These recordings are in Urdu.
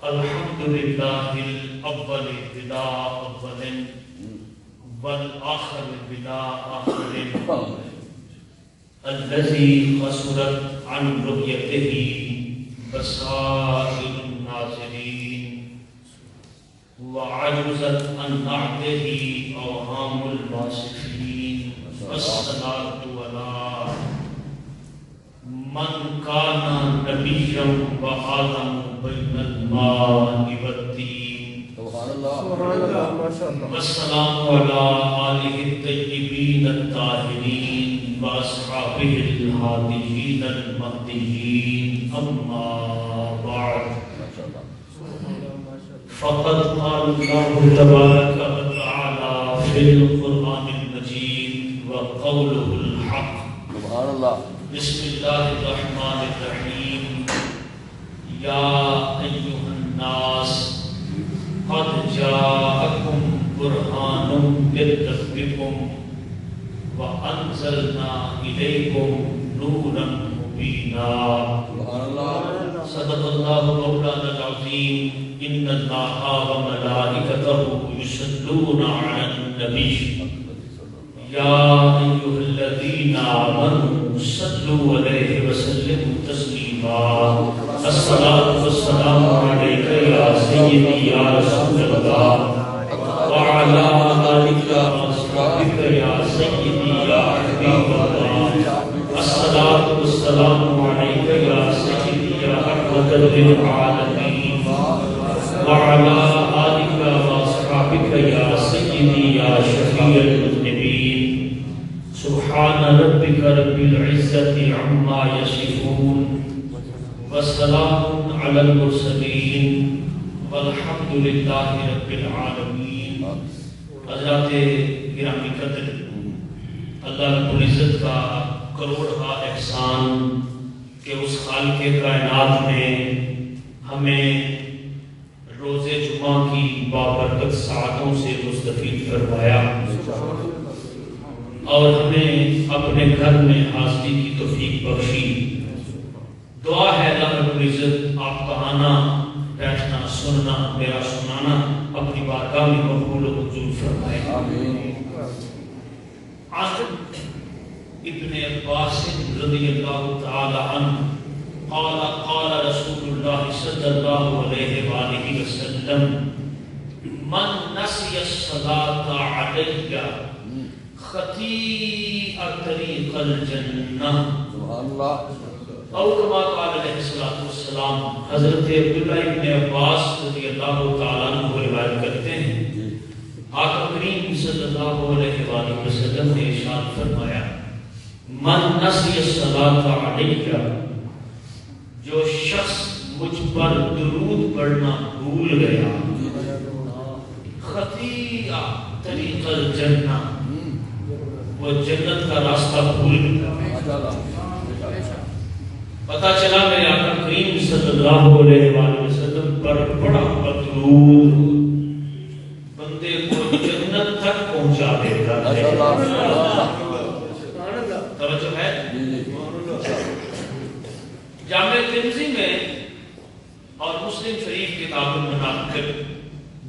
الحمد لله الأول بلا أول والآخر بلا آخر الذي قصرت عن رؤيته بصائر الناظرين وعجزت عن نعته أوهام الواصفين والصلاة على من كان نبيا وآدم بين الماء والطين والسلام على آله الطيبين الطاهرين وأصحابه الهاديين المهديين أما بعد فقد قال الله تبارك وتعالى في القرآن المجيد وقوله الحق سبحان الله بسم الله الرحمن الرحيم يا أيها الناس قد جاءكم برهان من ربكم وأنزلنا إليكم نورا مبينا صدق الله مولانا العظيم إن الله وملائكته يصلون على النبي يا أيها الذين آمنوا صلوا عليه وسلموا تسليما الصلاة والسلام عليك يا سيدي يا رسول الله وعلى آلك وأصحابك يا سيدي يا حبيب الله الصلاة والسلام عليك يا سيدي يا رحمة للعالمين وعلى آلك وأصحابك يا سيدي يا شفيع المذنبين سبحان ربك رب العزة عما يصفون والسلام على المرسلين والحمد لله رب العالمين. حضرات گرامی قدر، اللہ رب العزت کا کروڑا احسان کہ اس خالق کائنات نے ہمیں روز جمعہ کی بابرکت ساعتوں سے مستفید فرمایا اور ہمیں اپنے گھر میں حاضری کی توفیق بخشی. دعا ہے اللہ رب العزت آپ کا آنا، بیٹھنا، سننا، میرا سنانا اپنی بارگاہ میں مقبول و منظور فرمائے. عاصم ابن عباس رضی اللہ تعالی عنہ قال قال رسول اللہ صلی اللہ علیہ وآلہ وسلم من نسی الصلاة علیہ خطیئ طریق الجنہ او کما قال علیہ السلام. حضرت عبداللہ ابن عباس رضی اللہ تعالیٰ عنہ روایت کرتے ہیں آقا کریم صلی اللہ علیہ وآلہ وسلم نے ارشاد فرمایا من نسی الصلاة علیہ، جو شخص مجھ پر درود پڑھنا بھول گیا، خطیئ طریق الجنہ، وہ جنت کا راستہ بھول گیا. پتہ چلا میرے آقا کریم صلی اللہ علیہ وآلہ وسلم پر بڑا درود بندے کو جنت تک پہنچا دیتا ہے. توجہ ہے؟ جامع ترمذی میں اور مسلم شریف کتاب المناقب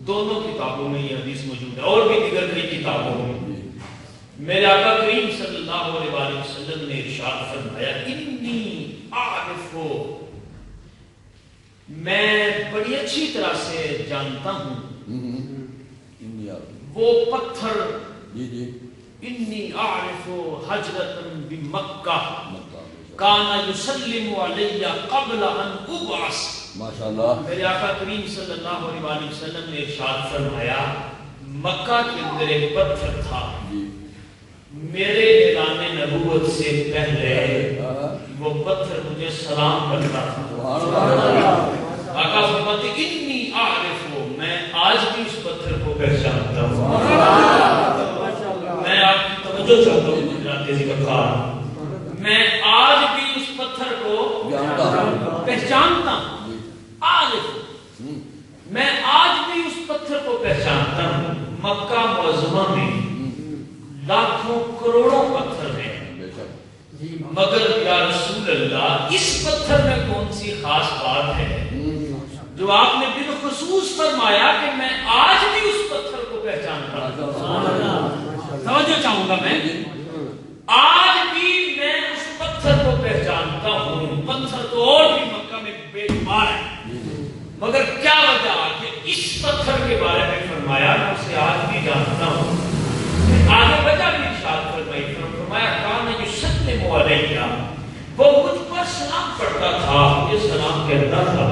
دونوں کتابوں میں یہ حدیث موجود ہے، اور بھی دیگر کئی کتابوں میں میرے آقا کریم صلی اللہ علیہ وآلہ وسلم نے ارشاد فرمایا انی اعرف، میں بڑی اچھی طرح سے جانتا ہوں وہ پتھر، انی اعرف حجرۃ بمکہ کان یسلم علی قبل ان ابعث. میرے آقا کریم صلی اللہ علیہ وآلہ وسلم نے ارشاد فرمایا مکہ کے اندر ایک پتھر تھا، میرے اعلان نبوت سے پہلے وہ پتھر مجھے سلام کرتا تھا. آقا فرماتے انی اعرف، میں آج بھی اس پتھر کو پہچانتا ہوں. میں آپ کی توجہ چاہتا ہوں حضرات ذکرخوان، میں آج بھی اس پتھر کو پہچانتا ہوں. عارف، میں آج بھی اس پتھر کو پہچانتا ہوں. مکہ معظمہ میں لاکھوں کروڑوں پتھر ہیں، مگر یا رسول اللہ اس پتھر میں کون سی خاص بات ہے جو جو آپ نے بالخصوص فرمایا کہ میں آج بھی اس پتھر کو پہچانتا ہوں. توجہ چاہوں گا میں, آج بھی میں اس پتھر کو پہچانتا ہوں. پتھر تو اور بھی مکہ میں بے شمار ہے, مگر کیا وجہ کہ اس پتھر کے بارے میں فرمایا میں اسے آج بھی جانتا ہوں. آگے وجہ بھی ارشاد فرمایا کان یسلم علیہ, وہ مجھ پر سلام پڑھتا تھا, یہ سلام کہتا تھا.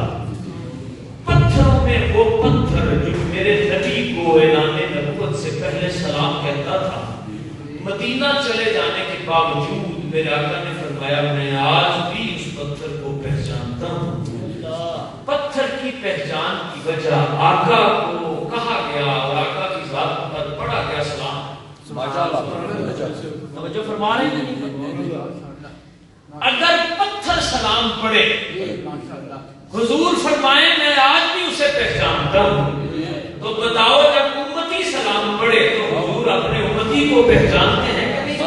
پتھروں میں وہ پتھر جو میرے نبی کو اعلان نبوت سے پہلے سلام کہتا تھا, مدینہ چلے جانے کے باوجود میرے آقا نے فرمایا میں آج بھی اس پتھر کو پہچانتا ہوں. پتھر کی پہچان کی وجہ آقا کو کہا گیا اور آقا کی ذات پر پڑھا گیا سلام. توجہ فرما رہے ہیں. اگر پتھر سلام پڑھے, حضور فرمائے میں آج بھی اسے پہچانتا ہوں, تو بتاؤ جب امتی سلام پڑھے تو حضور اپنے امتی کو پہچانتے ہیں کہ نہیں؟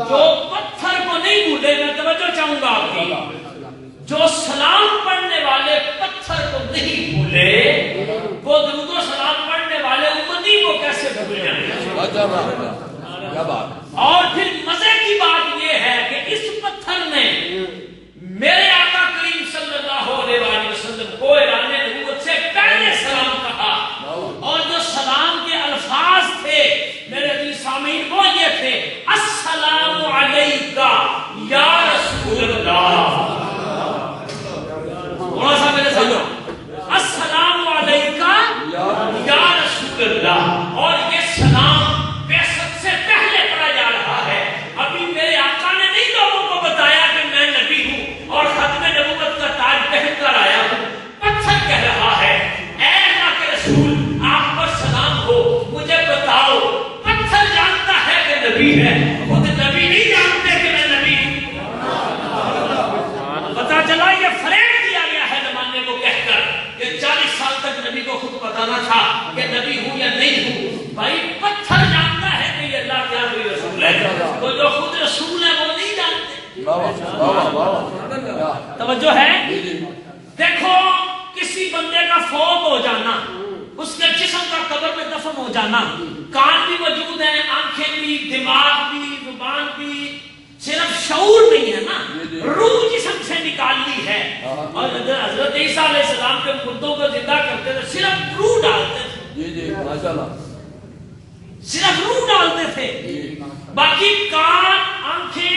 جو پتھر کو نہیں بھولے, میں توجہ چاہوں گا آپ کی, جو سلام پڑھنے والے پتھر کو نہیں بھولے وہ درود و سلام پڑھنے والے امتی کو کیسے بھول جائیں؟ اور پھر مزے کی بات یہ ہے کہ اس پتھر نے میرے آقا کریم صلی اللہ علیہ وسلم کو اعلان نبوت سے پہلے سلام کہا, اور جو سلام کے الفاظ تھے میرے عزیز سامعین وہ یہ تھے السلام علیکہ یا رسول اللہ. تھوڑا سا میرے ساتھ السلام علیکہ یا رسول اللہ, اور یہ سلام بعثت سے پہلے پڑھا جا رہا ہے. ابھی میرے آقا نے نہیں لوگوں کو بتایا کہ میں نبی ہوں اور ختم نبوت کا تاج پہن کر آیا ہوں. پتھر کہہ رہا ہے اے اللہ کے رسول آپ پر سلام ہو, مجھے بتاؤ. پتھر جانتا ہے کہ نبی ہے, خود نبی نہیں جانتے کہ میں نبی ہوں. پتا چلا یہ فریب کیا گیا ہے زمانے کو کہہ کر کہ 40 سال تک نبی کو خود پتا نہ تھا کہ نبی ہوں یا نہیں ہوں. بھائی پتھر جانتا ہے کہ یہ اللہ کیا کوئی رسول ہے, تو جو خود رسول ہے وہ نہیں جانتے. توجہ ہے. دیکھو کسی بندے کا فوت ہو جانا, اس کے جسم کا قبر میں دفن ہو جانا, کان بھی موجود ہیں, آنکھیں بھی, دماغ بھی, زبان بھی, صرف شعور نہیں ہے نا, روح جسم سے نکالنی ہے. اور حضرت عیسیٰ علیہ السلام کے مردوں کو زندہ کرتے تھے, صرف روح ڈالتے تھے, صرف روح ڈالتے تھے. باقی کان, آنکھیں,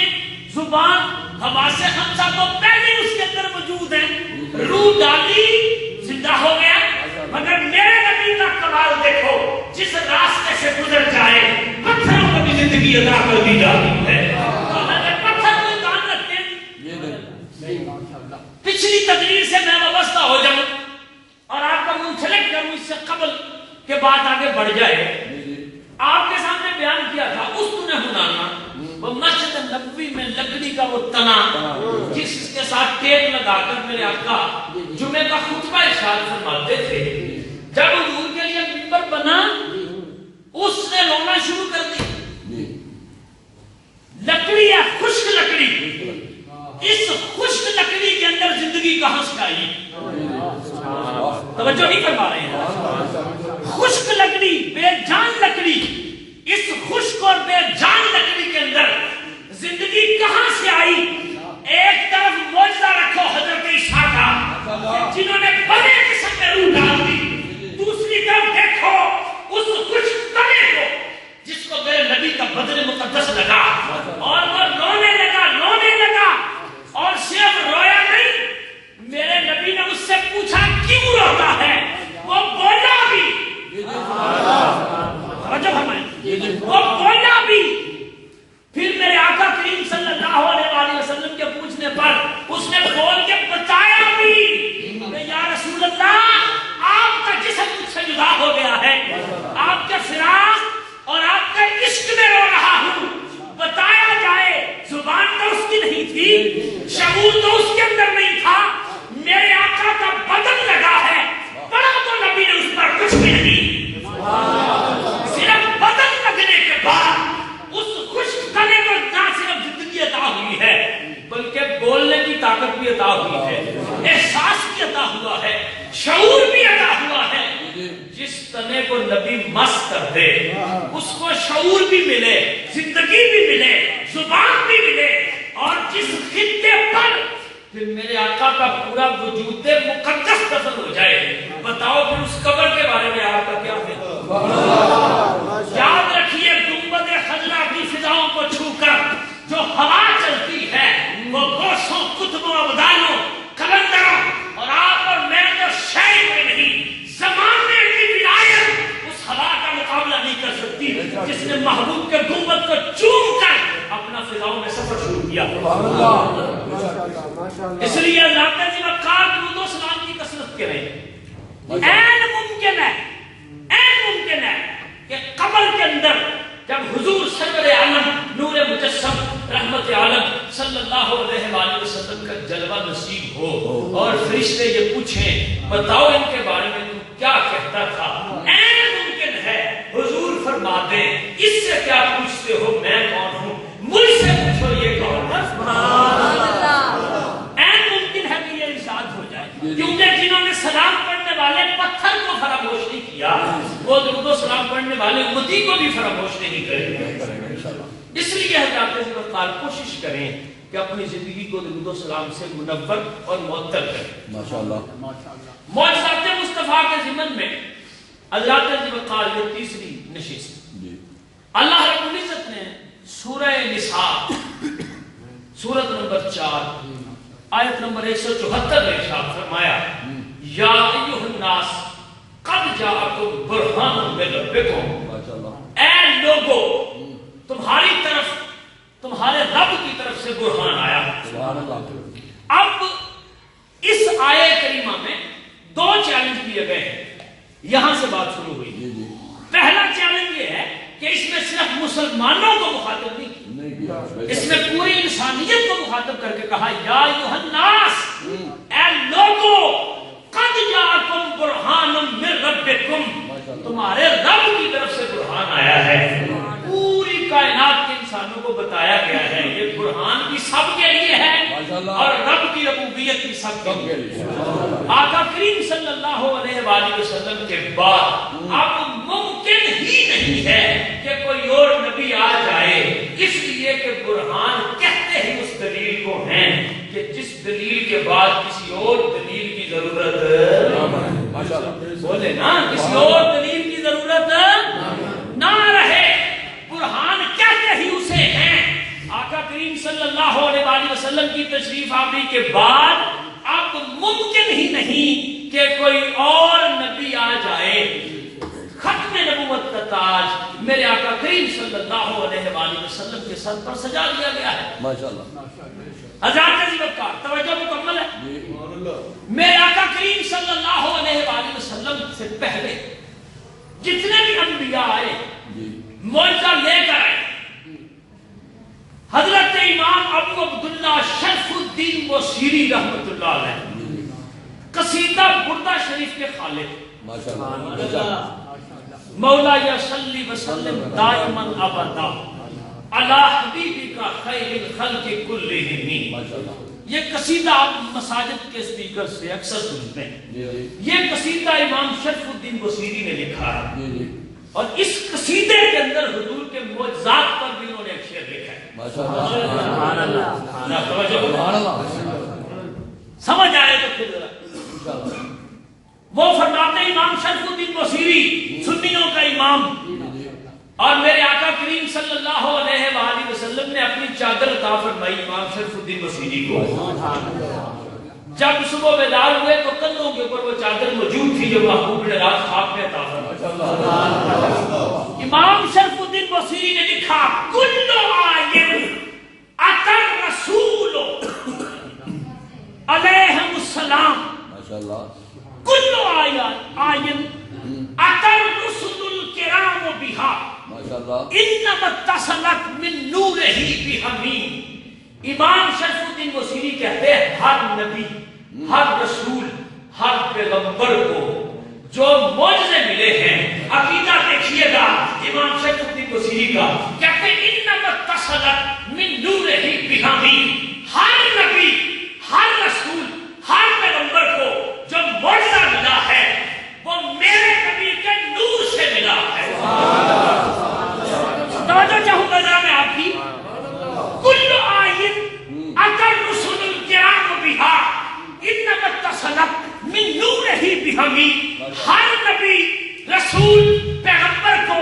زبان, حواس خمسہ تو پہلے اس کے اندر موجود ہیں. روح ڈالی زندہ ہو گیا. مگر میرے نبی کا کمال دیکھو, جس راستے سے گزر جائے پتھروں کو بھی زندگی عطا کر دی جاتی ہے. پچھلی تقریر سے میں وابستہ ہو جاؤں اور آپ کا منسلک کروں اس سے قبل کہ بات آگے بڑھ جائے. آپ کے سامنے بیان کیا تھا اس نے ہنانا, وہ مسجد نبوی میں لکڑی کا وہ تنا جس کے ساتھ ٹیپ لگا کر میرے آقا جمعے کا خطبہ ارشاد فرماتے تھے. جب حضور کے لیے منبر بنا اس نے رونا شروع کر دی. لکڑی ہے, خشک لکڑی, اس خشک لکڑی کے اندر زندگی کہاں سے آئی؟ توجہ نہیں فرما رہے ہیں. خشک لکڑی, بے جان لکڑی, اس خشک اور بے جان لکڑی کے اندر زندگی کہاں سے آئی؟ ایک طرف معجزہ رکھو حضرت عیسیٰ کا جنہوں نے بڑے قسم میں روح ڈال دی, دوسری طرف دیکھو اس خشک تنے کو جس کو میرے نبی کا بدن مقدس لگا اور وہ رونے لگا اور صرف رویا نہیں, میرے نبی نے اس سے پوچھا کیوں روتا ہے, وہ بولا بھی, وہ بولا بھی. پھر میرے آقا کریم صلی اللہ علیہ وسلم کے پوچھنے پر اس نے بول کے بتایا بھی کہ یا رسول اللہ کو نبی مست کر دے، اس کو شعور بھی ملے، زندگی بھی ملے، زبان بھی ملے، اور جس خطے پر پھر میرے آقا کا پورا وجود مقدس دفن ہو جائے، بتاؤ پھر اس قبر کے بارے میں آپ کا کیا ہے؟ یاد رکھیے گنبد خضرا کی فضاؤں کو چھو کر جو ہوا چلتی ہے وہ گوشوں، کتبوں، ابدالوں، کلندروں اور آپ اور میں تو شے میں نہیں، زمانے کی ولایت اس ہوا کا مقابلہ نہیں کر سکتی جس نے محبوب کے گنبد کو چوم کر اپنا فضاؤں میں سفر شروع کیا۔ اس لیے اللہ تعالی وقار درود و سلام کی کثرت کریں۔ این ممکن ہے کہ قبر کے اندر جب حضور سرور عالم نور مجسم رحمت عالم صلی اللہ علیہ وآلہ وسلم کا جلوہ نصیب ہو اور فرشتے یہ پوچھیں بتاؤ ان کے بارے میں تم کیا کہتا تھا، این ممکن ہے حضور فرما دیں اس سے کیا پوچھتے ہو، میں کون ہوں، مجھ سے پوچھو یہ کون ہے۔ این ممکن ہے کہ یہ ارشاد ہو جائے، کیونکہ جنہوں نے سلام پڑھنے والے پتھر کو فراموش نہیں کیا وہ درود و سلام پڑھنے والے امتی کو بھی فراموش نہیں کریں گے۔ اس لیے حضرات عزیز وقار کوشش کریں کہ اپنی زندگی کو درود و سلام سے منور اور معطر کریں۔ ماشاءاللہ معجزات مصطفیٰ کے ضمن میں حضرات عزیز وقار یہ تیسری نشست اللہ رب العزت نے سورہ نساء سورت نمبر 4 آیت نمبر 174 میں ارشاد فرمایا یا ایھا الناس قد جاءکم برہان من ربکم، اے لوگو تمہاری طرف تمہارے رب کی طرف سے برہان آیا۔ اب اس آیے کریمہ میں دو چیلنج کیے گئے ہیں، یہاں سے بات شروع ہوئی۔ پہلا چیلنج یہ ہے کہ اس میں صرف مسلمانوں کو مخاطب نہیں کیا، اس میں پوری انسانیت کو مخاطب کر کے کہا یا ایھا الناس، اے لوگو قد جاءکم برہان من ربکم، تمہارے رب کی طرف سے برہان آیا ہے۔ پوری کائنات کے انسانوں کو بتایا گیا ہے یہ برہان بھی سب کے لیے ہے اور رب کی ربوبیت بھی سب کے لیے ہے۔ آقا کریم صلی اللہ علیہ وآلہ وسلم کے بعد اب ممکن ہی نہیں ہے کہ کوئی اور نبی آ جائے، اس لیے کہ برہان کہتے ہی اس دلیل کو ہیں کہ جس دلیل کے بعد کسی اور دلیل کی ضرورت بولے نا، کسی اور دلیل کی ضرورت نہ رہے، برہان کہتے ہی اسے ہیں۔ آقا کریم صلی اللہ علیہ وآلہ وسلم کی تشریف آوری کے بعد اب ممکن ہی نہیں کہ کوئی اور نبی آ جائے۔ ختم نبوت کا تاج میرے آقا کریم صلی اللہ علیہ وآلہ وسلم کے سر پر سجا دیا گیا ہے۔ ماشاءاللہ حضرات عزیز وقار توجہ مکمل ہے۔ میرے آقا کریم صلی اللہ علیہ وآلہ وسلم سے پہلے جتنے بھی انبیاء آئے معجزہ لے کر آئے۔ حضرت امام ابو عبداللہ شرف الدین بوصیری رحمت اللہ علیہ قصیدہ بردہ شریف کے خالق مولا یا صلی وسلم دائما ابدا علی حبیبک خیر الخلق کلہم، یہ قصیدہ آپ مساجد کے سپیکر سے اکثر سنتے ہیں۔ یہ قصیدہ امام شرف الدین بوصیری نے لکھا ہے اور اس قصیدے کے اندر حضور کے معجزات پر بھی انہوں نے ایک شعر لکھا ہے۔ سبحان اللہ، سمجھ آئے تو پھر ذرا وہ فرماتے ہیں امام شرف الدین بوصیری سنیوں کا امام، اور میرے آقا کریم صلی اللہ علیہ وآلہ وسلم نے اپنی چادر عطا فرمائی امام شرف الدین بوصیری کو۔ جب صبح بیدار ہوئے تو کندھوں کے اوپر وہ چادر موجود تھی جو محبوب نے رات خواب میں عطا فرمائی۔ امام شرف الدین بوصیری نے لکھا کل آئین اتر رسول علیہم السلام، کل آئین اتر رسول الکرام بہا انما اتصلت من نورہ بہمیم۔ امام شرف الدین بوصیری کہتے ہیں ہر نبی، ہر رسول، ہر پیغمبر کو جو معجزے ملے ہیں، عقیدہ دیکھیے گا امام شرف الدین بوصیری کا، کہتے ہیں انما اتصلت من نورہ بہمیم، ہر نبی، ہر رسول، ہر پیغمبر کو جو معجزہ ملا ہے وہ میرے نبی کے نور سے ہر نبی رسول پیغمبر کو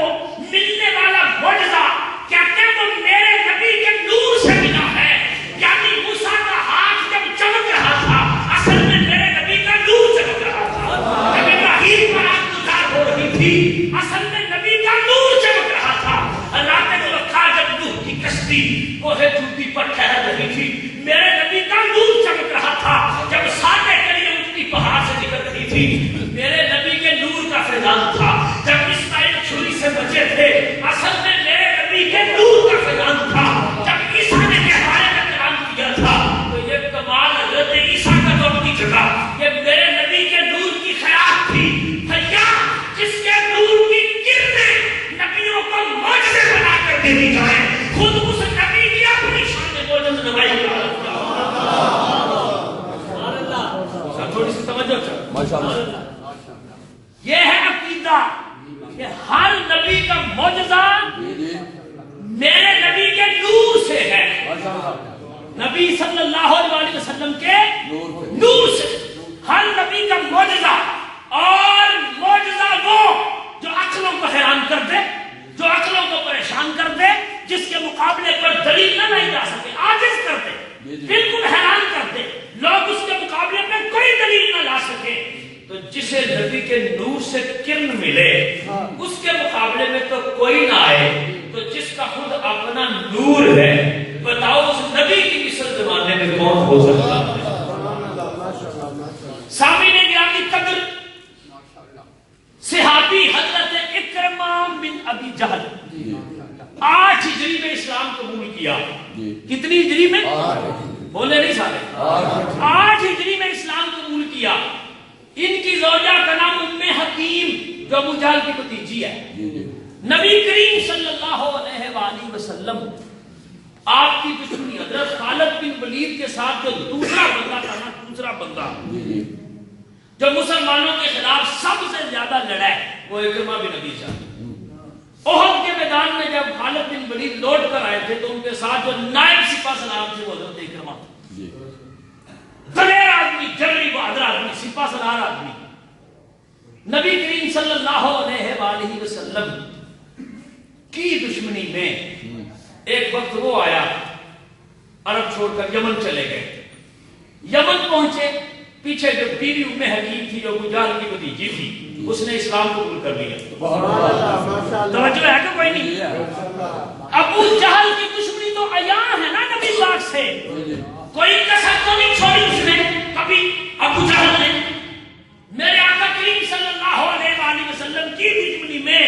ملنے والا معجزہ کہتے ہیں وہ میرے نبی کے نور سے ملا ہے. یعنی موسیٰ کا ہاتھ جب چمک رہا تھا اصل میں میرے نبی کا نور چمک رہا تھا. جب ابراہیم پر آگ گزار ہو رہی تھی اصل میں نبی کا نور چمک رہا تھا. اللہ نے رکھا جب نوح کی کشتی کوہ طور پر ٹھہر رہی تھی میرے نبی کا نور چمک رہا تھا. جب سانے کے لیے اٹھتی پہاڑ سے نکل رہی تھی میرے نبی کے نور کا فیضان تھا. جب اسماعیل چھری سے بچے تھے اصل میں میرے نبی کے نور کا فیضان تھا. جب عیسیٰ نے بارے میں کلام کیا تھا تو یہ کمال حضرت عیسیٰ کا تو اپنی جگہ یہ میرے نبی کے نور کی خیال تھی. جس کے نور کی کرنیں نبیوں کو معجزے بنا کر دے دی جائیں خود اس نبی کی اپنی شان معجزہ نمائی تھوڑی سی توجہ ماشاءاللہ. یہ ہے عقیدہ کہ ہر نبی کا معجزہ میرے نبی کے نور سے ہے. نبی صلی اللہ علیہ وسلم کے نور سے ہر نبی کا معجزہ. اور معجزہ وہ جو عقلوں کو حیران کر دے جو عقلوں کو پریشان کر دے جس کے مقابلے پر دلیل نہ لائی جا سکے عاجز کر دے بالکل حیران کر دے لوگ اس کے مقابلے پر کوئی دلیل نہ لا سکے. تو جسے نبی کے نور سے کرن ملے اس کے مقابلے میں تو کوئی نہ آئے. تو جس کا خود اپنا نور ہے بتاؤ اس نبی کی مثل زمانے میں کون ہو سکتا ہے. سامعین گرامی قدر صحابی حضرت اکرمہ بن ابی جہل 8 ہجری میں اسلام قبول کیا. کتنی ہجری میں؟ بولے نہیں سارے. 8 ہجری میں اسلام قبول کیا. ان کی زوجہ کا نام ام حکیم جو ابو جہل کی بھتیجی ہے. نبی کریم صلی اللہ علیہ وآلہ وسلم آپ کی دشمنی حضرت خالد بن ولید کے ساتھ جو دوسرا بندہ تھا نا دوسرا بندہ جو مسلمانوں کے خلاف سب سے زیادہ لڑا ہے وہ اکرمہ بن ابی جہل. احد کے میدان میں جب خالد بن ولید لوٹ کر آئے تھے تو ان کے ساتھ جو نائب سپاہ سلار تھے وہ حضرت اکرمہ دلیر آدمی جنگی بہادر آدمی سپاہ سلار آدمی. نبی کریم صلی اللہ علیہ وآلہ وسلم کی دشمنی میں ایک وقت وہ آیا عرب چھوڑ کر یمن چلے گئے. یمن پہنچے پیچھے جو بیوی ام حکیم تھی جو ابو جہل کی بھتیجی تھی اس نے اسلام قبول کر لیا. توجہ ہے کہ کوئی نہیں؟ ابو جہل کی دشمنی تو عیاں ہے نا نبی پاک سے. کوئی کسر تو نہیں چھوڑی اس نے کبھی ابو جہل نے. میرے آقا کریم صلی اللہ علیہ وآلہ وسلم کی دشمنی میں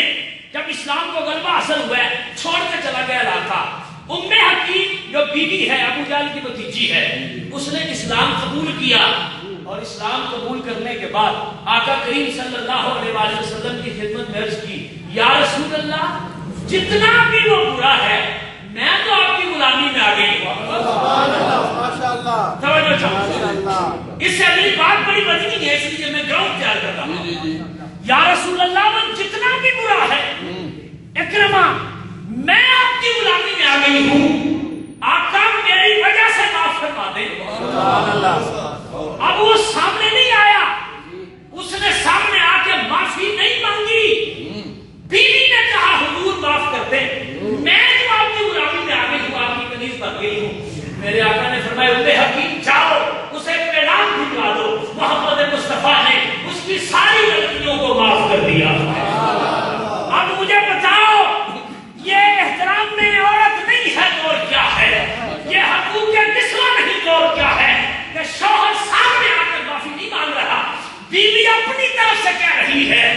جب اسلام کو غلبہ حاصل ہوا ہے چھوڑ کے چلا گیا علاقہ. ام حکیم جو بیوی ہے ابو جہل کی بھتیجی ہے اس نے اسلام قبول کیا. اور اسلام قبول کرنے کے بعد آقا کریم صلی اللہ علیہ وآلہ وسلم کی خدمت میں عرض کی یا رسول اللہ جتنا بھی وہ برا ہے میں تو آپ کی غلامی میں آ گئی ہوں. اس سے اگلی بات بڑی وزنی ہے اس لیے میں گراؤنڈ تیار کر رہا ہوں. یا رسول اللہ وہ جتنا بھی برا ہے اکرمہ میں آپ کی غلامی میں آ گئی ہوں آقا میری وجہ سے معاف فرما دیں. اب وہ سامنے نہیں آیا اس نے سامنے آ کے معافی نہیں مانگی. بیوی نے کہا حضور معاف کرتے میں جو آپ کی غلامی میں آ گئی ہوں آپ کی کنیز بن گئی ہوں. میرے آقا نے فرمایا ام حکیم جاؤ اسے پیغام بھجوا دو محمد مصطفیٰ نے اس کی ساری غلطیوں کو معاف کر دیا. اب مجھے بتاؤ یہ احترام میں عورت نہیں ہے تو اور کیا ہے؟ یہ حقوق نسواں نہیں تو اور کیا ہے کہ شوہر سامنے آ کر معافی نہیں مانگ رہا بیوی اپنی طرف سے کہہ رہی ہے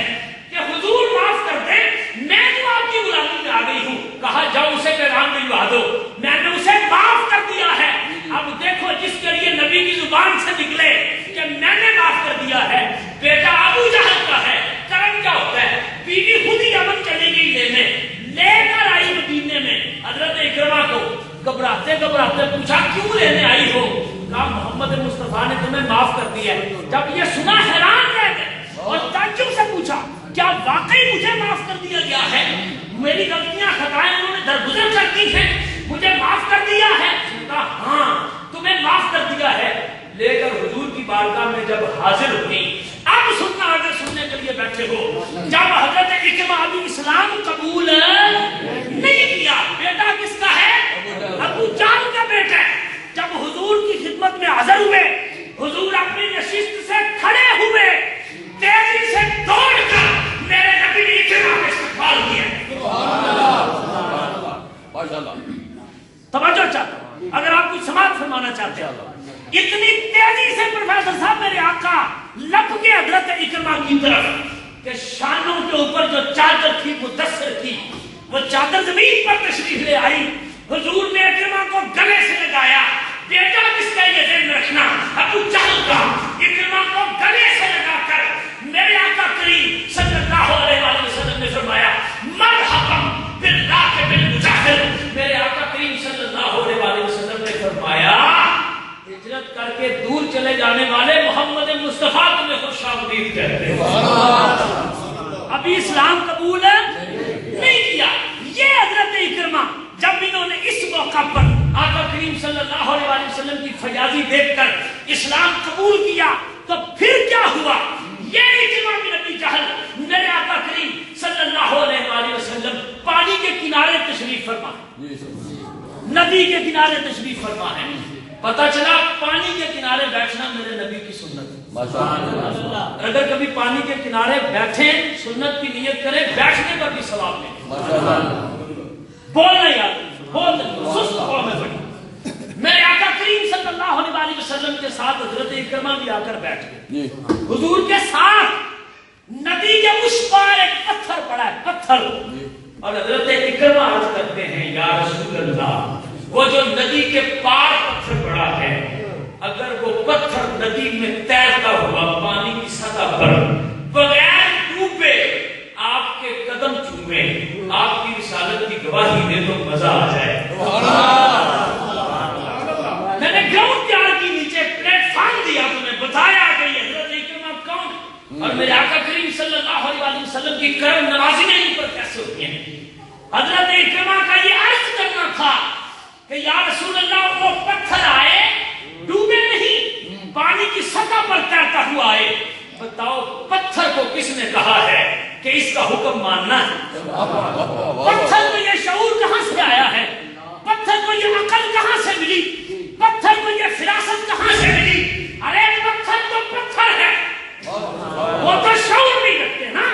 کہ حضور معاف کر دیں میں جو آپ کی غلامی میں آ گئی ہوں. کہا جاؤ اسے پیغام بھجوا دو میں نے اسے معاف کر دیا ہے. اب دیکھو جس کے لیے نبی کی زبان سے نکلے کہ میں نے معاف کر دیا ہے بیٹا ابو جہل کا ہے کرم کیا ہوتا ہے. بیوی خود ہی یمن چلی گئی لینے لے کر آئی مدینے میں حضرت اکرمہ کو گھبراتے گھبراتے پوچھا کیوں لینے آئی ہو؟ کہا محمد مصطفیٰ نے تمہیں معاف کر دیا ہے. جب یہ سنا حیران رہ گئے اور تعجب سے پوچھا کیا واقعی مجھے معاف کر دیا گیا ہے؟ میری غلطیاں خطائیں انہوں نے درگزر کر دی ہیں مجھے معاف کر دیا ہے؟ کہا ہاں تمہیں معاف کر دیا ہے. لے کر حضور کی بارگاہ میں جب حاضر ہوئی اب اسلام سننا اگر سننے کے لیے بیٹھے ہو. جب حضرت اکرمہ ابھی اسلام قبول نہیں کیا, بیٹا کس کا ہے؟ ابو جہل کا بیٹا ہے. جب حضور کی خدمت میں حاضر ہوئے, حضور اپنی نشست سے کھڑے ہوئے, تیزی سے دوڑ کر میرے نبی نے اکرمہ کا استقبال کیا. توجہ چاہتا ہوں, اگر آپ کچھ سماعت فرمانا چاہتے ہیں. اتنی تیزی سے پروفیسر صاحب میرے آقا لپ کے حضرت اکرمہ کی طرف کہ شانوں کے اوپر جو چادر تھی مدثر تھی, وہ چادر زمین پر تشریف لے آئی. حضور نے اکرمہ کو گلے سے لگایا. بیٹا کس کا یہ ذہن رکھنا, ابو جہل کا. اکرمہ کو گلے سے لگا کر میرے آقا کریم صلی اللہ علیہ وآلہ وسلم نے فرمایا مرحبا بالراکب المجاہد. میرے آقا کریم صلی اللہ علیہ وآلہ وسلم نے فرمایا ہجرت کر کے دور چلے جانے والے محمد مصطفیٰ تمہیں خوش آمدید کہتے ہیں. ابھی اسلام قبول نہیں کیا. یہ حضرت اکرمہ جب انہوں نے اس موقع پر آقا کریم صلی اللہ علیہ وآلہ وسلم کی فیاضی دیکھ کر اسلام قبول کیا, تو پھر کیا ہوا؟ یہ اکرمہ بن ابی جہل میرے آقا کریم صلی اللہ علیہ وآلہ وسلم پانی کے کنارے تشریف فرما, ندی کے کنارے تشریف فرما ہے. پتہ چلا پانی کے کنارے بیٹھنا میرے نبی کی سنت ہے. اگر کبھی پانی کے کنارے بیٹھیں, سنت کی نیت کریں, بیٹھنے کا بھی ثواب نہیں. بولنا یاد, بولنا سست قوم میں پڑی. میرے آقا کریم صلی اللہ علیہ وآلہ وسلم کے ساتھ حضرت اکرمہ بھی آ کر بیٹھ گئے. حضور کے ساتھ ندی کے اس پار ایک پتھر پڑا ہے, پتھر. اور حضرت اکرمہ عرض کرتے ہیں یا رسول اللہ, وہ جو ندی کے پار پتھر پڑا ہے, اگر وہ پتھر ندی میں تیرتا ہوا پانی کی سطح پر بغیر ڈوبے آپ کے قدم چومے, آپ کی رسالت کی گواہی دے تو مزہ آ جائے. میں نے گراؤنڈ تیار کی, نیچے پلیٹ فارم دیا, تمہیں بتایا کہ یہ حضرت اکرمہ کون, اور میرے آقا کریم صلی اللہ علیہ وسلم کی کرم نوازی ان پر کیسے ہوتی ہیں. حضرت اکرمہ کا یہ عرض کرنا تھا کہ یا رسول اللہ, وہ پتھر آئے ڈوبے نہیں, پانی کی سطح پر تیرتا ہوا آئے, بتاؤ پتھر کو کس نے کہا ہے کہ اس کا حکم ماننا ہے؟ پتھر کو یہ شعور کہاں سے آیا ہے؟ پتھر کو یہ عقل کہاں سے ملی؟ پتھر کو یہ فراست کہاں سے ملی؟ ارے پتھر تو پتھر ہے, وہ تو شعور نہیں رکھتے نا.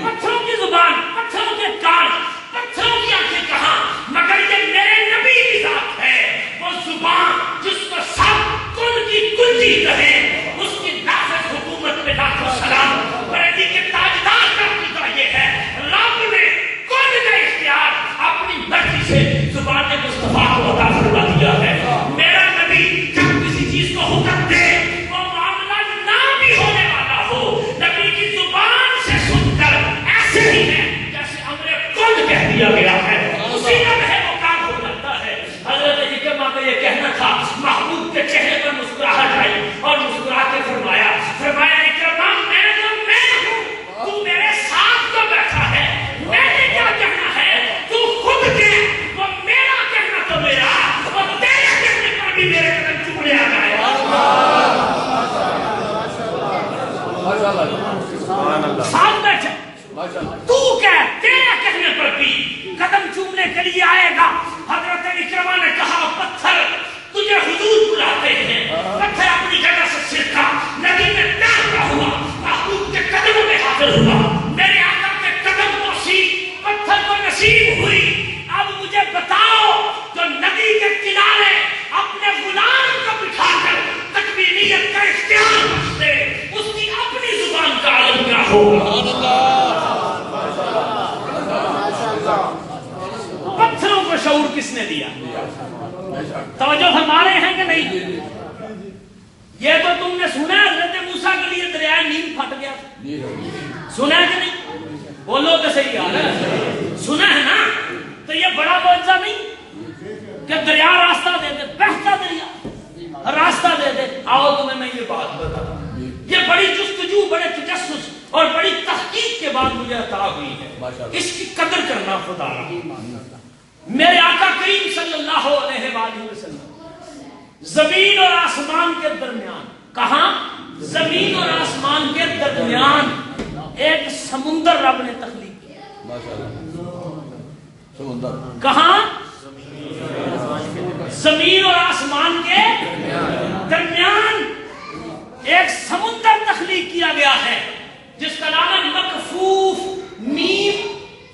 پتھروں کی زبان, پتھروں کے کان, پتھروں کی آنکھیں کہاں, مگر یہ میرے نبی کی ذات ہے. وہ زبان جس کو سب کن کی کنجی کہے, اس کی نافذ حکومت میں لاکھوں سلام. بریلی کے تاجدار کا عقیدہ یہ ہے, رب نے کن کا اختیار اپنی مرضی سے زبان مصطفیٰ کو عطا فرما دیا ہے. میرا نبی جب کسی چیز کو حکم دے, وہ معاملہ نہ بھی ہونے والا ہو, نبی کی زبان سے سن کر ایسے ہی ہے جیسے امر کن کہہ دیا گیا ہے, اسی لمحے وہ کام ہو جاتا ہے. حضرت اکرمہ کا یہ کہنا تھا, محبوب کے چہرے پر مسکراہٹ آئی اور مسکرا کے فرمایا اکرمہ میں ہوں, تو میرے ساتھ تو بیٹھا ہے, میں نے کیا کہنا ہے تو خود کہہ, وہ میرا کہنا تو میرا, اور تیرے کہنے پر بھی میرے قدم چومنے آ جائے. ساتھ بیٹھے, تو کہہ, تیرے کہنے پر بھی قدم چومنے کے لیے آئے گا. حضرت اکرمہ نے کہا پتھر تجھے حضور بلاتے ہیں. پتھر اپنی جگہ سے سرکا, ندی میں تیرتا ہوا, محبوب کے قدموں میں حاضر ہوا. میرے آقا کے قدم پوسی, پتھر کو نصیب ہوئی. اب مجھے بتاؤ, جو ندی کے کنارے اپنے غلام کو بٹھا کر تکبیریت کا اختیار بخشتے, اس کی اپنی زبان کا عالم کیا ہوگا. پتھروں کو شعور کس نے دیا؟ توجہ فرما رہے ہیں کہ نہیں؟ یہ تو تم نے سنا ہے حضرت موسیٰ کے لیے دریائے نیل پھٹ گیا, سنا ہے کہ نہیں؟ بولو کہ صحیح یار ہے, سنا ہے نا. تو یہ بڑا معجزہ نہیں کہ دریا راستہ دے دے, بہتا دریا راستہ دے دے. آؤ تمہیں میں یہ بات بتاتا ہوں, یہ بڑی جستجو, بڑے تجسس اور بڑی تحقیق کے بعد مجھے عطا ہوئی ہے. اس کی قدر کرنا خدا رہا. میرے آقا کریم صلی اللہ علیہ وآلہ وسلم زمین اور آسمان کے درمیان, کہاں؟ زمین اور آسمان کے درمیان ایک سمندر رب نے تخلیق کیا. سمندر کہاں؟ زمین اور آسمان کے درمیان ایک سمندر تخلیق کیا گیا ہے جس کا نام ہے مکفوف. میم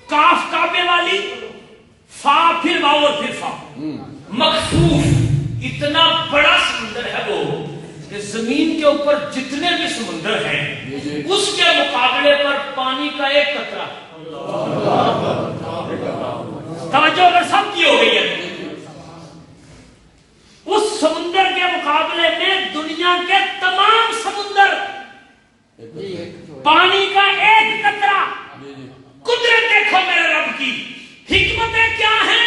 کاف کعبے والی، فا پھر واو اور پھر فا. مکفوف اتنا بڑا سمندر ہے وہ کہ زمین کے اوپر جتنے بھی سمندر ہیں اس کے مقابلے پر پانی کا ایک قطرہ. توجہ اگر سب کی ہو گئی ہے. اس سمندر کے مقابلے میں دنیا کے تمام سمندر پانی کا ایک قطرہ. قدرت دیکھو میرے رب کی حکمتیں کیا ہیں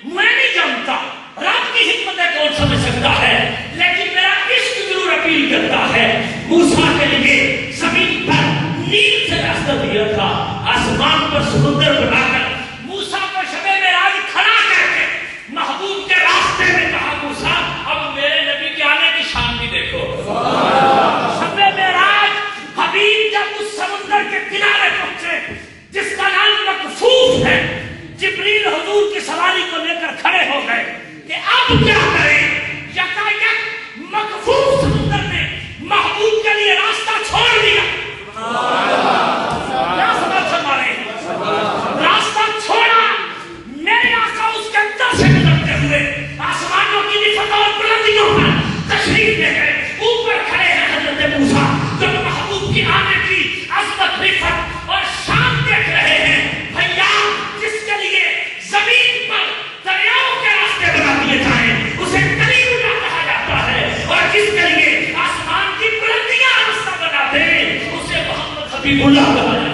میں نہیں جانتا. رب کی حکمتیں کون سمجھ سکتا ہے، لیکن میرا عشق ضرور اپیل کرتا ہے. موسیٰ کے لیے زمین پر نیل سے راستہ دیا تھا، آسمان پر سمندر بنا کر موسیٰ کو شب معراج کھڑا کر کے محبوب کے راستے میں کہا موسیٰ اب میرے نبی کے آنے کی شان بھی دیکھو. شب معراج حبیب جب اس سمندر کے کنارے پہنچے جس کا نام مکفوف ہے، جبریل حضور کی سواری کو لے کر کھڑے ہو گئے کہ اب کیا کریں. یکایک مکفوف سمندر نے محبوب کے لیے راستہ چھوڑ دیا. کیا سمجھ فرما رہے ہیں؟ راستہ چھوڑا. میرے آقا اس کے اندر سے گزرتے ہوئے آسمانوں کی نفت اور بلندیوں پر تشریف لے گئے. اوپر کھڑے ہیں حضرت موسیٰ جب محبوب کی آنے کی عظمت نفت اور شان دیکھ رہے ہیں. بھیا جس کے لیے زمین پر دریاؤں کے راستے بنا دیے جائیں اسے کلیم اللہ کہا جاتا ہے، اور جس کے لیے آسمان کی بلندیاں راستہ بنا دیں اسے محمد حبیب اللہ کہا جاتا ہے.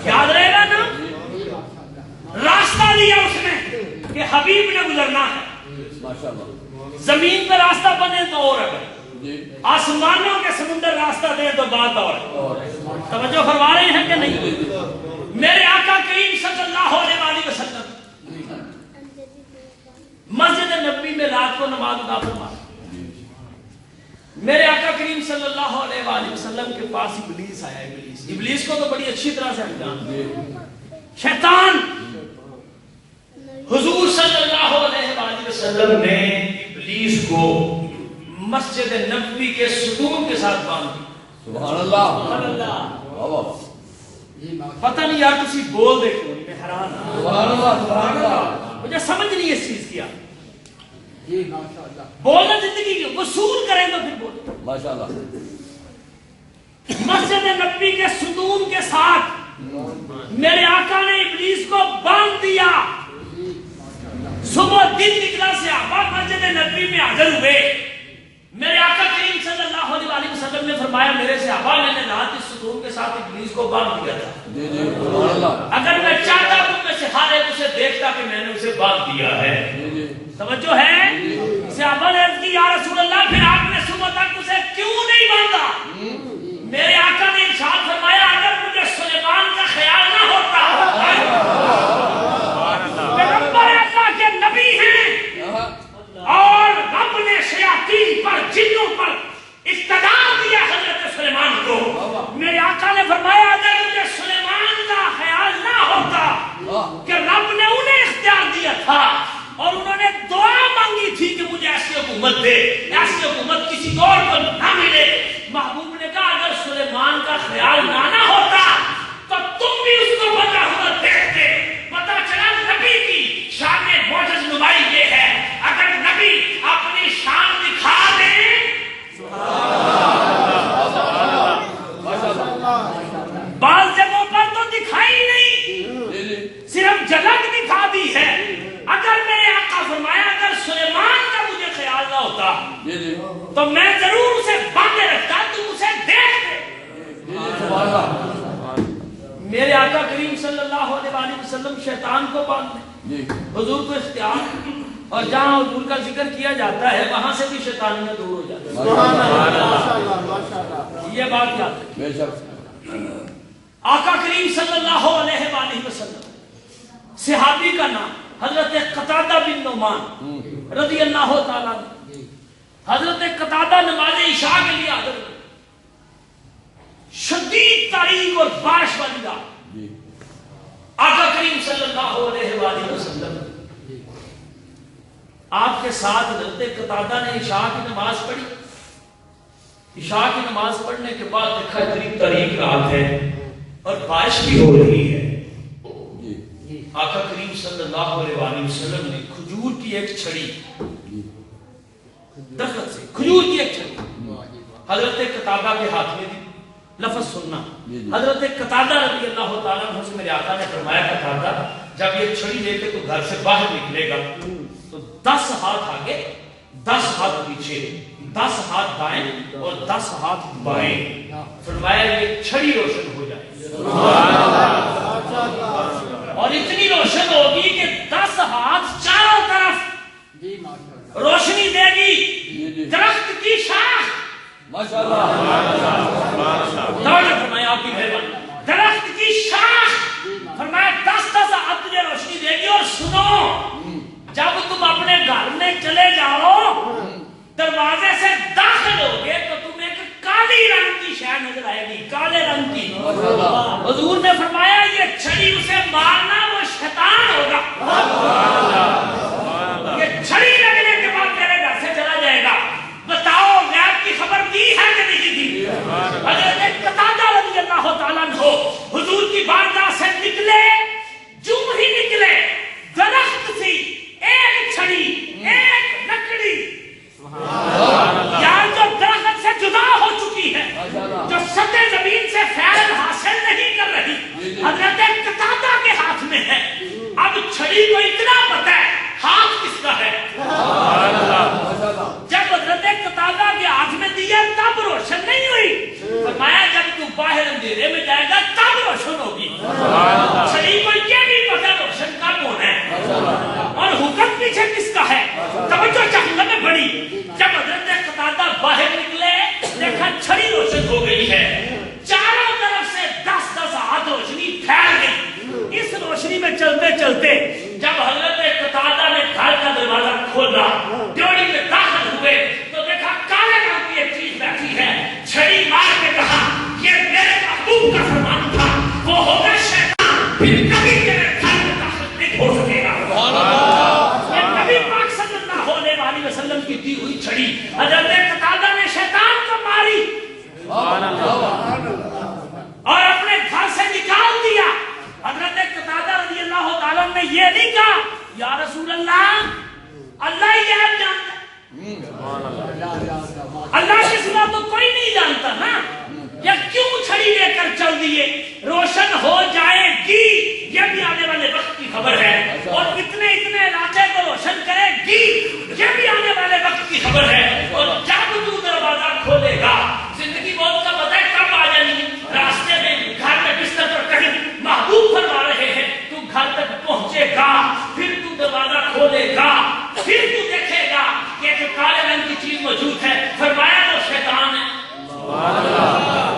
یاد رہے گا نا، راستہ دیا اس نے کہ حبیب نے گزرنا ہے. زمین پہ راستہ بنے تو اور ہے، آسمانوں کے سمندر راستہ دے تو بات اور ہے. توجہ فرما رہے ہیں کہ نہیں؟ میرے آقا کریم صلی اللہ علیہ وسلم مسجد نبوی میں رات کو نماز ادا فرماتے. میرے آقا کریم صلی اللہ علیہ وآلہ وسلم کے پاس ابلیس آیا. ابلیس کو تو بڑی اچھی طرح سے ہم جانتے ہیں. شیطان حضور صلی اللہ علیہ وآلہ وسلم نے ابلیس کو مسجد نبوی کے ستون کے ساتھ باندھ دیا. سبحان اللہ. سبحان اللہ. پتہ نہیں یار تسی بول دیکھو میں حیران ہوں. سبحان اللہ. سبحان اللہ. مجھے سمجھ نہیں اس چیز کیا. بولنا زندگی کی وصول کریں تو پھر بولیں. ماشاءاللہ. مسجد نبوی کے ستون کے ساتھ میرے آقا نے ابلیس کو باندھ دیا. صبح دن نکلا صحابہ مسجد نبوی میں حاضر ہوئے. میرے آقا کریم صلی اللہ علیہ وسلم نے فرمایا میرے صحابہ میں نے رات اس ستون کے ساتھ ابلیس کو باندھ دیا تھا. اگر میں چاہتا تو میں سے ہر ایک اسے دیکھتا کہ میں نے اسے باندھ دیا ہے. توجہ ہے؟ صحابہ نے عرض کی یا رسول اللہ پھر آپ نے صبح تک اسے کیوں نہیں باندھا؟ میرے آقا نے ارشاد فرمایا اگر مجھے سلیمان کا خیال نہ ہوتا. پیغمبر اللہ کے نبی ہیں اور رب نے شیاطین پر جنوں پر اقتدار دیا حضرت سلیمان کو. میرے آقا نے فرمایا اگر مجھے سلیمان کا خیال نہ ہوتا کہ رب نے انہیں اختیار دیا تھا اور انہوں نے دعا مانگی تھی کہ مجھے ایسی حکومت دے، ایسی حکومت کسی اور کو نہ ملے. محبوب نے کہا اگر سلیمان کا خیال نہ ہوتا تو تم بھی اس کو بتا ہوا دیکھتے. پتا چلا نبی کی شان معجز نمائی یہ ہے اگر نبی اپنی شان دکھا دے بعض جگہوں پر تو دکھائی نہیں، صرف جھلک دکھا دی ہے. اگر میرے آقا فرمایا اگر سلیمان کا مجھے خیال نہ ہوتا تو میں ضرور اسے باندھے رکھتا، تم اسے دیکھتے. میرے آقا کریم صلی اللہ علیہ وسلم شیطان کو باندھے، حضور کو اختیار اور جہاں حضور کا ذکر کیا جاتا ہے وہاں سے بھی شیطانیت دور ہو جاتی ہے. سبحان اللہ ماشاءاللہ. یہ بات یاد ہے. بے شک. آقا کریم صلی اللہ علیہ وآلہ وسلم صحابی کا نام حضرت قتادہ بن نعمان رضی اللہ تعالیٰ عنہ. حضرت قتادہ نماز عشاء کے لیے حاضر ہوئے. شدید تاریک اور بارش والی رات. آقا کریم صلی اللہ علیہ وآلہ وسلم آپ کے ساتھ حضرت قتادہ نے عشاء کی نماز پڑھی. عشاء کی نماز پڑھنے کے بعد دیکھا اتنی تاریک رات ہے اور بارش بھی ہو رہی ہے. آقا کریم صلی اللہ علیہ وآلہ وسلم نے کھجور کی ایک چھڑی درخت سے کھجور کی ایک چھڑی حضرت قتادہ کے ہاتھ میں دی. لفظ سننا. حضرت قتادہ رضی اللہ تعالیٰ عنہ سے میرے آقا نے فرمایا قتادہ جب یہ چھڑی لے کے تو گھر سے باہر نکلے گا تو 10 ہاتھ آگے 10 ہاتھ پیچھے 10 ہاتھ دائیں اور 10 ہاتھ بائیں. فرمایا یہ چھڑی روشن ہو جائے اور اتنی روشن ہوگی کہ 10 ہاتھ چاروں طرف روشنی دے گی. درخت کی شاخ فرمایا آپ کی مہربانی. درخت کی شاخ فرمایا 10 ہاتھ تجھے روشنی دے گی. اور سنو جب تم اپنے گھر میں چلے جاؤ دروازے سے داخل ہوگے تو تمہیں ایک کالی رنگ کی شے نظر آئے گی. کالے رنگ کی. حضور نے فرمایا یہ چھڑی اسے مارنا وہ شیطان ہوگا. یہ چھڑی لگنے کے بعد میرے گھر سے چلا جائے گا. بتاؤ غیب کی خبر دی ہے کہ نہیں دی؟ حضرت قتادہ رضی اللہ تعالیٰ عنہ حضور کی بارگاہ سے نکلے. جو ہی نکلے درخت سی ایک چھڑی ایک لکڑی یار جو درخت سے جدا ہو چکی ہے جو سطح زمین سے فیض حاصل نہیں کر رہی حضرت قتادہ کے ہاتھ میں ہے. اب چھڑی کو اتنا پتہ ہے ہاتھ کس کا ہے. جب حضرت قتادہ کے ہاتھ میں دیا تب روشن نہیں ہوئی. فرمایا جب تو باہر اندھیرے میں جائے گا تب روشن ہوگی. چھڑی کو یہ بھی پتہ روشن کب ہونا ہے اور حکم پیچھے کس کا ہے. توجہ چاہیے میں بڑی. جب حضرت قتادہ باہر نکلے دیکھا چھڑی روشن ہو گئی ہے. چاروں طرف سے 10 ہاتھ روشنی پھیل گئی. اس روشنی میں چلتے چلتے جب حضرت قتادہ نے گھر کا دروازہ کھولا ڈیوڑی میں داخل ہوئے تو دیکھا کالے رنگ کی ایک چیز بیٹھی ہے. چھڑی مار کے کہا یہ میرے محبوب کا فرمان تھا. وہ ہوگا شیطان پھر کبھی میرے گھر میں داخل نہیں ہو سکے گا. یہ نبی پاک صلی اللہ علیہ وسلم کی دی ہوئی چھڑی حضرت قتادہ نے شیطان کو ماری اور اپنے گھر سے نکال دیا. حضرت قتادہ رضی اللہ تعالیٰ نے یہ نہیں کہا یا رسول اللہ اللہ ہی غیب جانتا ہے. اللہ کے سوا تو کوئی نہیں جانتا نا. یا کیوں چھڑی لے کر چل دیے. روشن ہو جائے گی یہ بھی آنے والے وقت کی خبر ہے اور اتنے علاقے کو روشن کرے گی یہ بھی آنے والے وقت کی خبر ہے. اور جب تو دروازہ کھولے گا زندگی بہت کا پتہ ہے کب آ جانی ہے. راستے میں گھر میں بستر پر کہیں محبوب فرما رہے ہیں تو گھر تک پہنچے گا پھر تو دروازہ کھولے گا پھر تو دیکھے گا کہ ایک کالے رنگ کی چیز موجود ہے. فرمایا وہ شیطان ہے.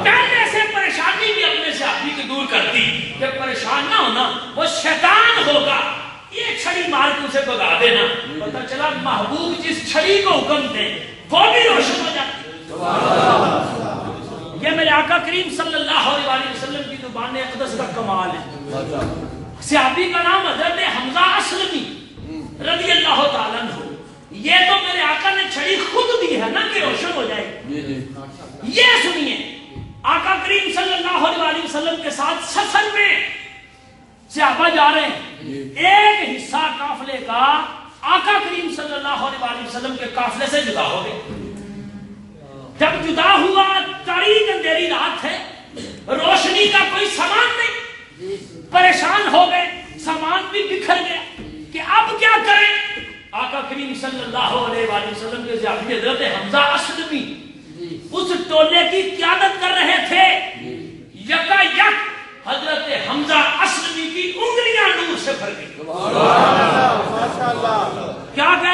پہلے سے پریشانی بھی اپنے سے آپ ہی دور کرتی کہ پریشان نہ ہونا وہ شیطان ہوگا. یہ چھڑی مار کے اسے بگا دینا. پتہ چلا محبوب جس چھڑی کو حکم دے وہ بھی روشن ہو جاتی. یہ میرے آقا کریم صلی اللہ علیہ وسلم کی زبان اقدس کا کمال ہے. صحابی کا نام حضرت حمزہ اسلمی رضی اللہ تعالیٰ عنہ. یہ تو میرے آقا نے چھڑی خود دی ہے نا کہ روشن ہو جائے. یہ سنیے آقا کریم صلی اللہ علیہ وسلم کے ساتھ سفر میں صحابہ جا رہے ہیں. ایک حصہ قافلے کا آقا کریم صلی اللہ علیہ وسلم کے قافلے سے جدا ہو گئے. جب جدا ہوا تاریک اندھیری رات ہے روشنی کا کوئی سامان نہیں. پریشان ہو گئے. سامان بھی بکھر گیا کہ اب کیا کریں. آقا کریم صلی اللہ علیہ وسلم کے صحابی حضرت حمزہ اسلمی اس ٹولے کی قیادت کر رہے تھے. یکا یک حضرت حمزہ اسلمی کی انگلیاں نور سے بھر گئی. کیا کہہ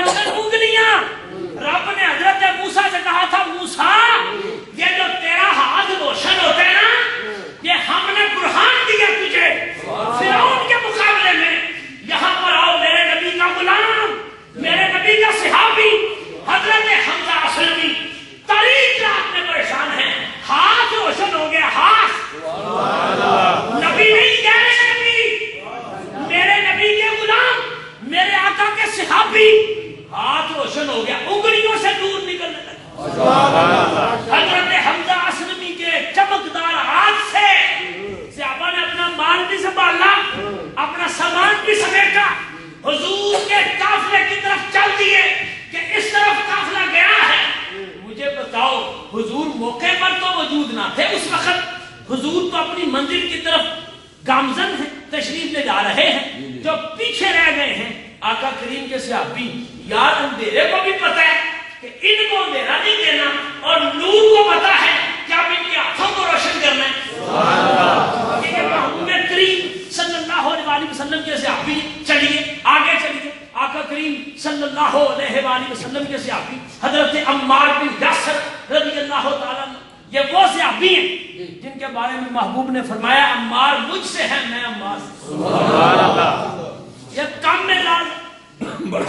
حضور تو اپنی منزل کی طرف گامزن ہیں، تشریف لے جا رہے ہیں، جو پیچھے رہ گئے ہیں آقا کریم کے صحابی، یار اندھیرے کو بھی پتہ ہے کہ ان کو اندھیرا نہیں دینا، اور نور کو پتا ہے کہ اب ان کے ہاتھوں کو روشن کرنا ہے، کیونکہ محبوب کریم صلی اللہ علیہ وسلم کے صحابی، چلیے آگے چلیے، آقا کریم صلی اللہ علیہ وآلہ وسلم کے صحابی حضرت عمار بن یاسر رضی اللہ تعالیٰ عنہ، یہ وہ صحابی ہیں جن کے بارے میں محبوب نے فرمایا عمار مجھ سے ہے، میں عمار سے۔ سبحان اللہ۔ یہ کم میں لال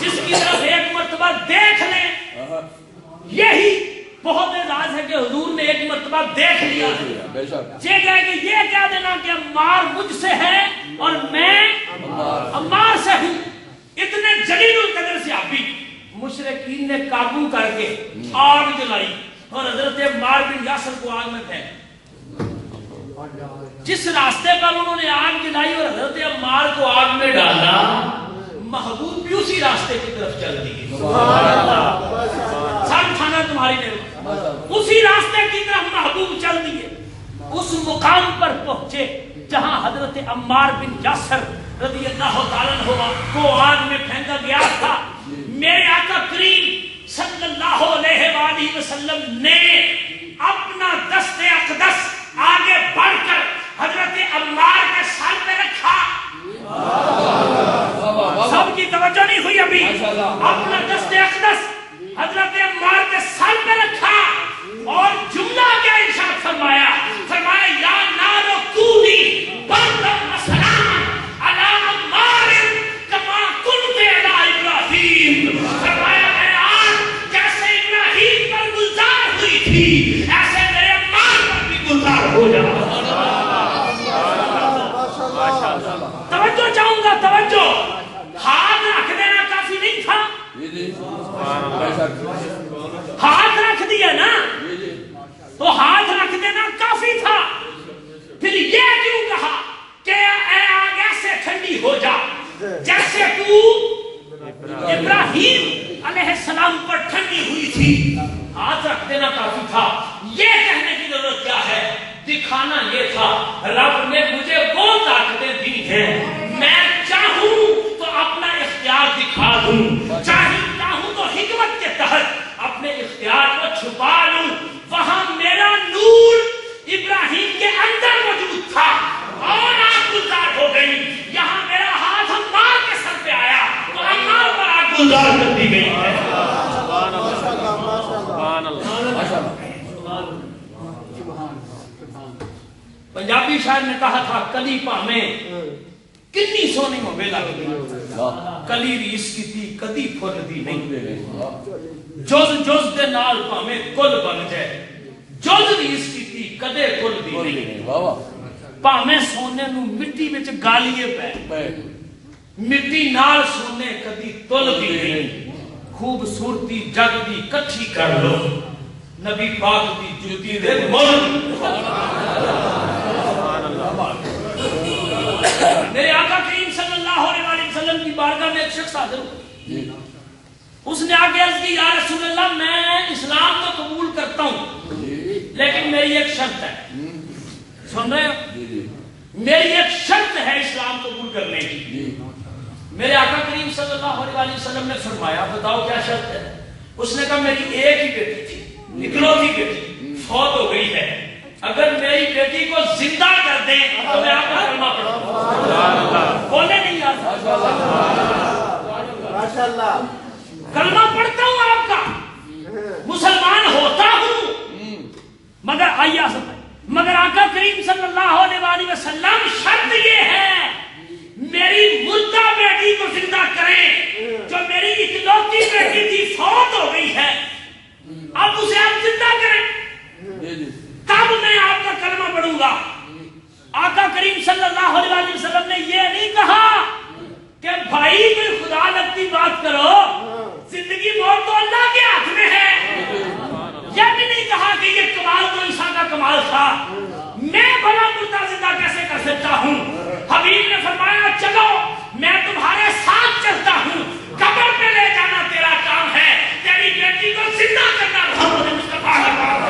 جس کی طرف ایک مرتبہ دیکھ لیں، یہی بہت اعزاز ہے کہ حضور نے ایک مرتبہ دیکھ لیا، یہ کہے کہ یہ کہہ دینا کہ عمار مجھ سے ہے اور میں عمار سے ہوں۔ اتنے جلیل القدر صحابی، مشرکین نے قابو کر کے آگ جلائی اور حضرت عمار بن یاسر کو آگ میں پھینک، جس راستے پر انہوں نے آگ جلائی اور حضرت عمار کو آگ میں ڈالا، محبوب بھی اسی راستے کی طرف چل دیے۔ سب کھانا تمہاری نعمت، اسی راستے کی طرف محبوب چل دیے، اس مقام پر پہنچے جہاں حضرت عمار بن یاسر رضی اللہ تعالیٰ عنہ کو آگ میں پھینکا گیا تھا۔ میرے آقا کریم صلی اللہ علیہ وآلہ وسلم نے اپنا دست اقدس آگے بڑھ کر حضرت عمار کے سر پہ رکھا، سب کی توجہ نہیں ہوئی ابھی، اپنا دست اقدس حضرت عمار کے سر پہ رکھا اور جملہ کیا ارشاد فرمایا، فرمایا یا نارو کونی بردم و سلام علی عمار کما کنت علی ابراہیم، فرمایا اے آگ جیسے ابراہیم پر گلزار ہوئی تھی ایسے میرے عمار پر بھی گلزار ہو جا۔ توجہ چاہوں گا، توجہ، ہاتھ رکھ دینا کافی نہیں تھا، ہاتھ رکھ دیا نا تو ہاتھ رکھ دینا کافی تھا، پھر یہ کیوں کہا کہ اے آگ ایسے ٹھنڈی ہو جا جیسے تو ابراہیم علیہ السلام پر ٹھنڈی ہوئی تھی، ہاتھ رکھ دینا کافی تھا۔ یہ کہنے کی ضرورت کیا ہے، دکھانا یہ تھا رب نے مجھے وہ طاقتیں دی ہیں، میں چاہوں تو اپنا اختیار دکھا دوں، چاہوں تو حکمت کے تحت اپنے اختیار کو چھپا لوں۔ وہاں میرا نور ابراہیم کے اندر موجود تھا اور آگ گلزار ہو گئی، یہاں میرا ہاتھ عمار کے سر پہ آیا تو عمار پر آگ گلزار کر دی گئی ہے۔ پنجابی شاعر نے کہا تھا کلی پاویں کنی سونی ہوے لگدی، کلی ریس کیتی کدی پھل دی نہیں، جز دے نال پاویں کل بن جائے، جز ریس کیتی کدے کل دی نہیں، پاویں سونے نو مٹی وچ گالیے پے، مٹی نال سونے کدی تل دی نہیں، خوبصورتی جگ دی کٹھی کر لو، نبی پاک دی جوتی دے مول۔ میرے آقا کریم صلی اللہ علیہ وسلم کی بارگاہ میں ایک شخص حاضر ہوا، اس نے آگے عرض کی یا رسول اللہ میں اسلام تو قبول کرتا ہوں لیکن میری ایک شرط ہے، سن رہے ہو، میری ایک شرط ہے اسلام قبول کرنے کی۔ میرے آقا کریم صلی اللہ علیہ وسلم نے فرمایا بتاؤ کیا شرط ہے؟ اس نے کہا میری ایک ہی بیٹی تھی، اکلوتی بیٹی، فوت ہو گئی ہے، اگر میری بیٹی کو زندہ کر دیں تو میں آپ کا کلمہ پڑھوں۔ بولنے نہیں آتا، کلمہ پڑھتا ہوں آپ کا، مسلمان ہوتا ہوں، مگر آئیے مگر آقا کریم صلی اللہ علیہ وسلم شرط یہ ہے میری مردہ بیٹی کو زندہ کریں، جو میری اکلوتی بیٹی تھی فوت ہو گئی ہے، اب اسے آپ زندہ کریں تب میں آپ کا کلمہ پڑھوں گا۔ آقا کریم صلی اللہ علیہ وسلم نے یہ نہیں کہا کہ بھائی کوئی خدا لگتی بات کرو، زندگی موت تو اللہ کے ہاتھ میں ہے، یہ بھی نہیں کہا کہ یہ کمال تو عیسیٰ کا کمال تھا، میں بھلا مردہ زندہ کیسے کر سکتا ہوں؟ حبیب نے فرمایا چلو میں تمہارے ساتھ چلتا ہوں، قبر پہ لے جانا تیرا کام ہے، تیری بیٹی کو زندہ کرنا محمد مصطفیٰ کا کام ہے۔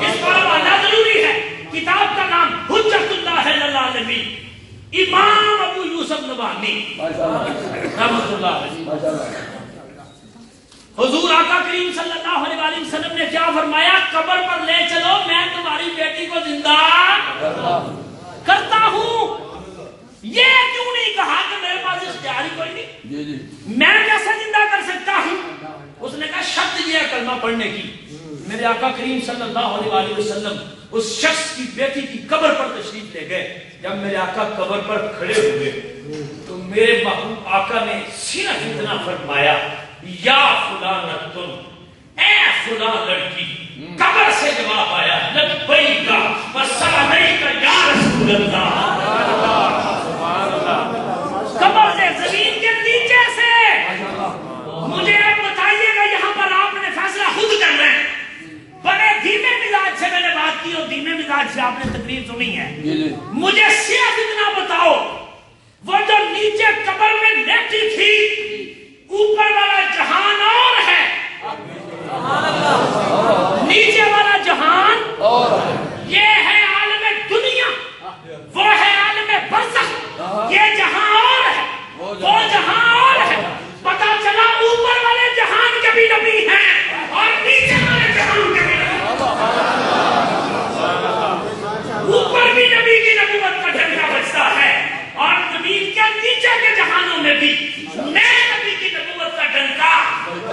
اس پر آنا ضروری ہے، امام ابو یوسف نبہانی رحمۃ اللہ علیہ، حضور آقا کریم صلی اللہ علیہ وآلہ وسلم نے کیا فرمایا؟ قبر پر لے چلو، میں تمہاری بیٹی کو زندہ کرتا ہوں۔ یہ کیوں نہیں کہا کہ میرے پاس اختیار ہی کوئی نہیں، میں کیسے زندہ کر سکتا ہوں؟ اس نے کہا شرط یہ ہے کلمہ پڑھنے کی۔ میرے آقا کریم صلی اللہ علیہ وآلہ وسلم اس شخص کی بیٹی کی قبر پر تشریف لے گئے۔ جب میرے آقا قبر پر کھڑے ہوئے تو میرے محبوب آقا نے صرف اتنا فرمایا، یا فلانتن، اے فلان لڑکی۔ قبر سے جواب آیا، لبیک وسعدیک یا رسول اللہ۔ قبر سے، زمین کے نیچے سے۔ مجھے اب بتائیے گا، یہاں پر آپ نے فیصلہ خود کرنا ہے۔ بڑے دھیمے مزاج سے میں نے بات کی اور دھیمے مزاج سے آپ نے تقریر سنی ہے۔ مجھے صرف اتنا بتاؤ، وہ جو نیچے قبر میں لیٹی تھی، اوپر والا جہان اور ہے، نیچے والا جہان یہ ہے عالم دنیا، وہ ہے عالم برزخ۔ یہ جہاں اور ہے، وہ جہاں اور ہے۔ پتا چلا اوپر والے جہان کے بھی نبی ہیں اور نیچے والے جہان کے بھی نبی۔ اوپر بھی نبی کی نبوت کا ڈنڈا بجتا ہے اور زمین کے نیچے کے جہانوں میں بھی نئے نبی کی نبوت کا ڈنڈا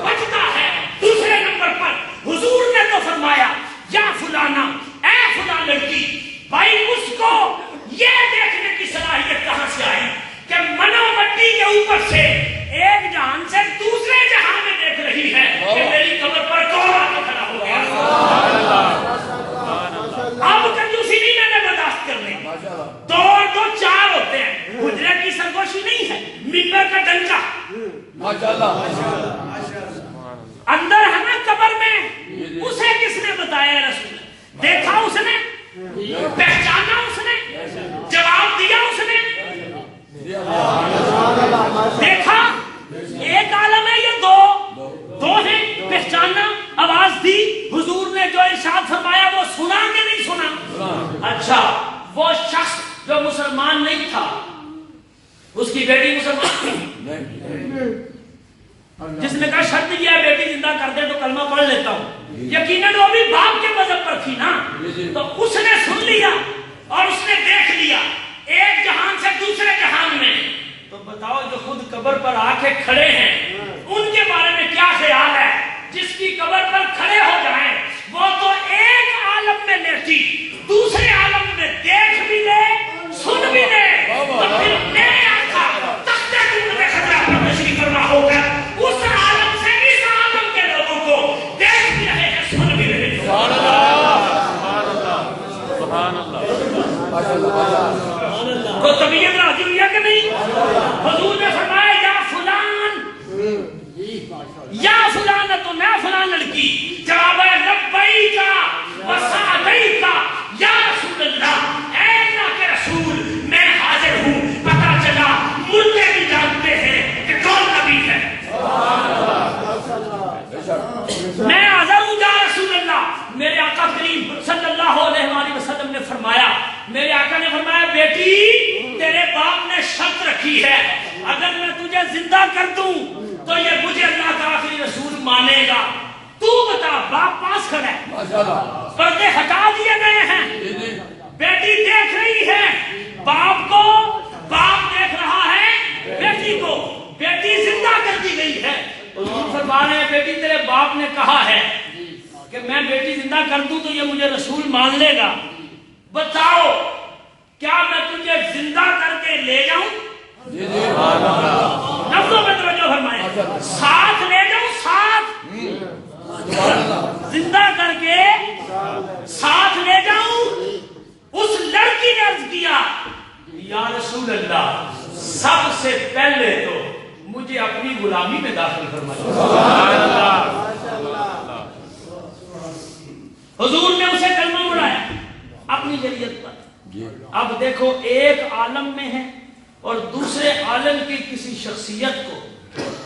بجتا ہے۔ دوسرے نمبر پر حضور نے تو فرمایا، یا فلانا، اے فلان لڑکی۔ بھائی اس کو یہ دیکھنے کی صلاحیت کہاں سے آئی کہ منو مٹی کے اوپر سے ایک جہان سے دوسرے جہان میں دیکھ رہی ہے کہ میری قبر پر کون آ کے کھڑا ہو گیا؟ اب کنجوسی نہیں میں نے برداشت کرنے، دو اور دو چار ہوتے ہیں۔ حجرے کی سرگوشی نہیں ہے، ممبر کا ڈنڈا اندر ہے نا قبر میں۔ اسے کس نے بتایا رسول؟ دیکھا اس نے، پہچانا اس نے، جواب دیا اس نے۔ دیکھا ایک عالم ہے، یہ دو ہیں، پہچانا، آواز دی۔ حضور نے جو ارشاد فرمایا وہ سنا کہ نہیں سنا؟ اچھا، وہ شخص جو مسلمان نہیں تھا، اس کی بیٹی مسلمان تھی، جس نے کہا شرط یہ ہے بیٹی زندہ کر دے تو کلمہ پڑھ لیتا ہوں، یقیناً وہ بھی باپ کے مذہب پر تھی نا، تو اس نے سن لیا اور اس نے دیکھ لیا ایک جہان سے دوسرے جہان میں۔ تو بتاؤ جو خود قبر پر آ کے کھڑے ہیں ان کے بارے میں کیا خیال ہے؟ جس کی قبر پر کھڑے ہو جائیں وہ تو ایک عالم میں لیٹی، دوسرے عالم میں دیکھ بھی لے، سن بھی لے، تو پھر میرے آقا تختے ٹوٹ کے خطرہ پر تشریف فرما ہو کر اس عالم سے اس عالم کے لوگوں کو دیکھ بھی رہے ہیں، سن بھی رہے ہیں۔ سبحان اللہ، سبحان اللہ۔ تو طبیعت راضی ہوئی ہے کہ نہیں؟ حضور نے فرمایا، یا فلان، یا فلان تو میں فلان لڑکی۔ جواب ہے لبیک وسعدیک یا رسول اللہ، اے اللہ کے رسول میں حاضر ہوں۔ پتا چلا مردے بھی جانتے ہیں کہ کون نبی ہے۔ میں حاضر ہوں یا رسول اللہ۔ میرے آقا کریم صلی اللہ علیہ وآلہ وسلم نے فرمایا، میرے آقا نے فرمایا، بیٹی تیرے باپ نے شرط رکھی ہے، اگر میں تجھے زندہ کر دوں تو یہ مجھے اللہ کا آخری رسول مانے گا۔ تو بتا، باپ پاس کھڑا ہے، پردے ہٹا دیے گئے ہیں، بیٹی دیکھ رہی ہے باپ کو، باپ دیکھ رہا ہے بیٹی کو، بیٹی زندہ کر دی گئی ہے۔ حضور فرما رہے ہیں، بیٹی تیرے باپ نے کہا ہے کہ میں بیٹی زندہ کر دوں تو یہ مجھے رسول مان لے گا۔ بتاؤ کیا میں تجھے زندہ کر کے لے جاؤں؟ لفظوں میں توجہ فرمائیں، ساتھ لے جاؤں، ساتھ زندہ کر کے ساتھ لے جاؤں؟ اس لڑکی نے عرض کیا، یا رسول اللہ سب سے پہلے تو مجھے اپنی غلامی میں داخل فرمائے۔ حضور نے اسے کلمہ پڑھایا اپنی شریعت پر۔ اب دیکھو ایک عالم میں ہے اور دوسرے عالم کی کسی شخصیت کو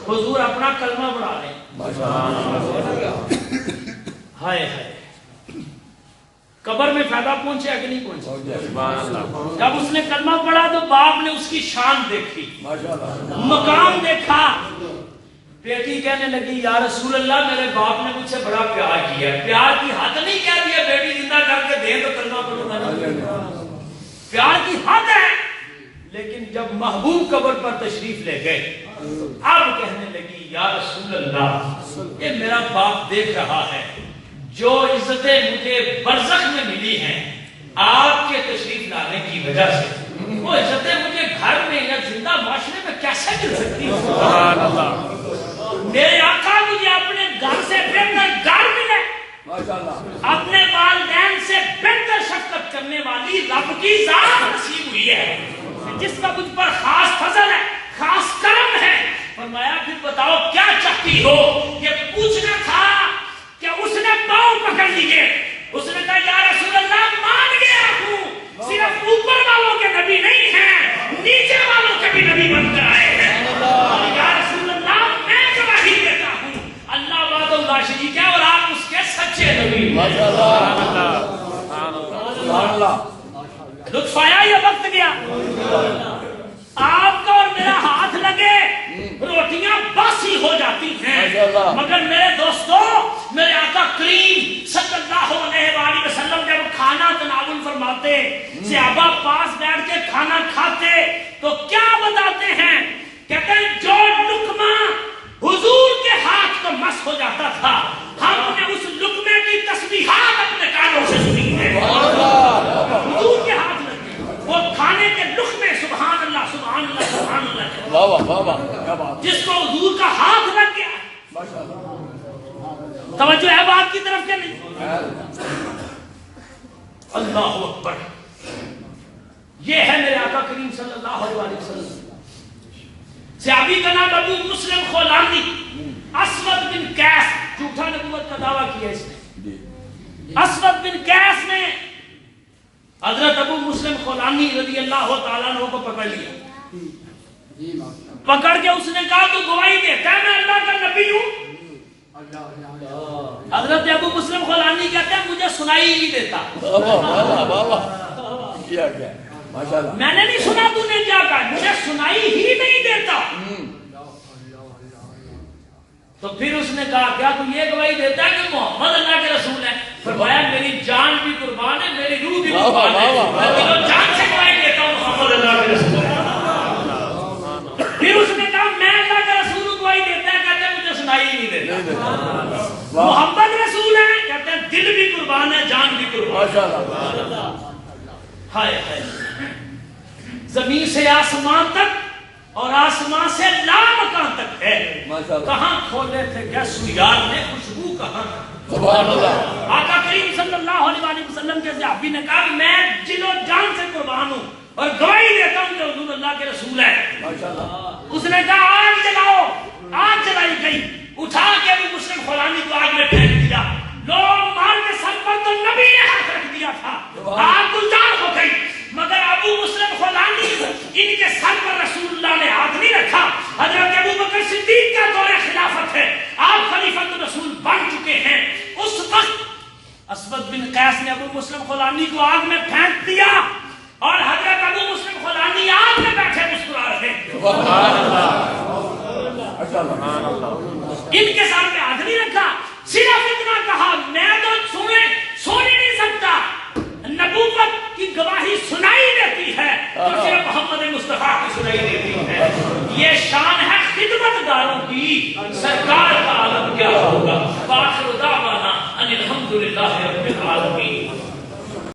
حضور اپنا کلمہ پڑھا رہے ہیں۔ ہائے ہائے، قبر میں فائدہ پہنچے کہ نہیں پہنچے؟ جب اس نے کلمہ پڑھا تو باپ نے اس کی شان دیکھی، مقام دیکھا. بیٹی کہنے لگی یا رسول اللہ میرے باپ نے مجھ سے بڑا پیار کیا ہے. پیار کی حد نہیں کہہ دیا بیٹی زندہ کر کے دے تو کلمہ پڑھوں گا. پیار کی حد ہے. لیکن جب محبوب قبر پر تشریف لے گئے اب کہنے لگی یا رسول اللہ یہ میرا باپ دیکھ رہا ہے جو عزتیں مجھے برزخ میں ملی ہیں آپ کے تشریف لانے کی وجہ سے، وہ عزتیں مجھے گھر میں یا زندہ معاشرے میں کیسے مل سکتی ہیں؟ سبحان اللہ. میرے آقا مجھے اپنے گھر سے بہتر گھر ملے، اپنے والدین سے بہتر شفقت کرنے والی رب کی ذات نصیب ہوئی ہے جس کا مجھ پر خاص فضل ہے، خاص کرم ہے. فرمایا پھر بتاؤ کیا چاہتی ہو؟ یہ پوچھنا تھا کہ اس نے پاؤں پکڑ لیے. اس نے کہا یا رسول اللہ مان گیا ہوں، صرف اوپر والوں کے نبی نہیں ہیں، نیچے والوں کے بھی نبی بن کر آئے ہیں. یا رسول اللہ میں گواہی دیتا ہوں اللہ وحدہ لا شریک ہے اور آپ اس کے سچے نبی. لطف آیا یا وقت گیا؟ آپ کا اور میرا ہاتھ لگے روٹیاں باسی ہو جاتی ہیں، مگر میرے دوستو میرے آقا کریم صلی اللہ علیہ وآلہ وسلم جب کھانا تناول فرماتے، صحابہ پاس بیٹھ کے کھانا کھاتے تو کیا بتاتے ہیں؟ کہتے ہیں جو لقمہ حضور کے ہاتھ کو مس ہو جاتا تھا ہم نے اس لقمے کی تسبیحات اپنے کانوں سے سنی ہیں. حضور کے ہاتھ لگے وہ کھانے کے لقمے، سبحان اللہ سبحان اللہ سبحان اللہ، جس کو حضور کا ہاتھ لگ گیا. توجہ ہے بات کی طرف کے نہیں؟ اللہ اکبر. یہ ہے میرے آقا کریم صلی اللہ علیہ وسلم. صحابی کا نام ابو مسلم خولانی، اسود بن قیس، جھوٹا نبوت کا دعویٰ کیا اس نے. اسود بن قیس نے حضرت ابو مسلم خولانی رضی اللہ تعالیٰ عنہ کو پکڑ لیا. پکڑ کے اس نے کہا تو گواہی دے کہ میں اللہ کا نبی ہوں. حضرت ابو مسلم خولانی کہتے ہیں مجھے سنائی نہیں دیتا. میں نے نہیں سنا تو نے کیا کہا، مجھے سنائی ہی نہیں دیتا. تو پھر اس نے کہا کیا تو یہ گواہی دیتا ہے کہ محمد اللہ کے رسول ہے؟ فرمایا میری جان بھی قربان ہے، میری روح بھی قربان ہے، میں دلوں جان سے گواہی دیتا ہوں محمد اللہ کے رسول ہے. پھر اس نے کہا میں اللہ کا رسول ہوں، گواہی دیتا ہے، کہتے ہیں مجھے سنائی ہی نہیں دیتا. محمد رسول ہے، کہتے ہیں دل بھی قربان ہے، جان بھی قربان ہے. ہائے ہائے، زمین سے آسمان تک اور آسمان سے لامکان تک ہے. کہاں کھولے تھے گیس یار نے خوشبو کہاں. سبحان اللہ. آقا کریم صلی اللہ علیہ وسلم کے صحابی نے کہا میں جن و جان سے قربان ہوں اور گواہی دیتا ہوں کہ حضور اللہ کے رسول ہے. اس نے کہا آگ جلاؤ. آگ جلائی گئی، اٹھا کے ابو مسلم خولانی کو آگ میں پھینک دیا. لوگ مار کے سر پر تو نبی نے ہاتھ رکھ دیا تھا، آگ گلزار ہو گئی، مگر ابو مسلم خولانی ان کے سر پر رسول اللہ نے ہاتھ نہیں رکھا. حضرت ابو بکر صدیق کا دور خلافت ہے، آپ خلیفۃ رسول بن چکے ہیں. اس وقت اسود بن قیس نے ابو مسلم خولانی کو آگ میں پھینک دیا اور حضرت ابو مسلم خولانی آگ میں بیٹھے مسکرا رہے. ان کے سامنے ہاتھ نہیں رکھا، صرف اتنا کہا میں تو سن ہی نہیں سکتا. نبوت کی گواہی سنائی دیتی ہے تو صرف محمد مصطفیٰ کی سنائی دیتی ہے. یہ شان ہے خدمت گاروں کی، سرکار کا عالم کیا ہوگا. باخر دعوانا ان الحمدللہ رب العالمین.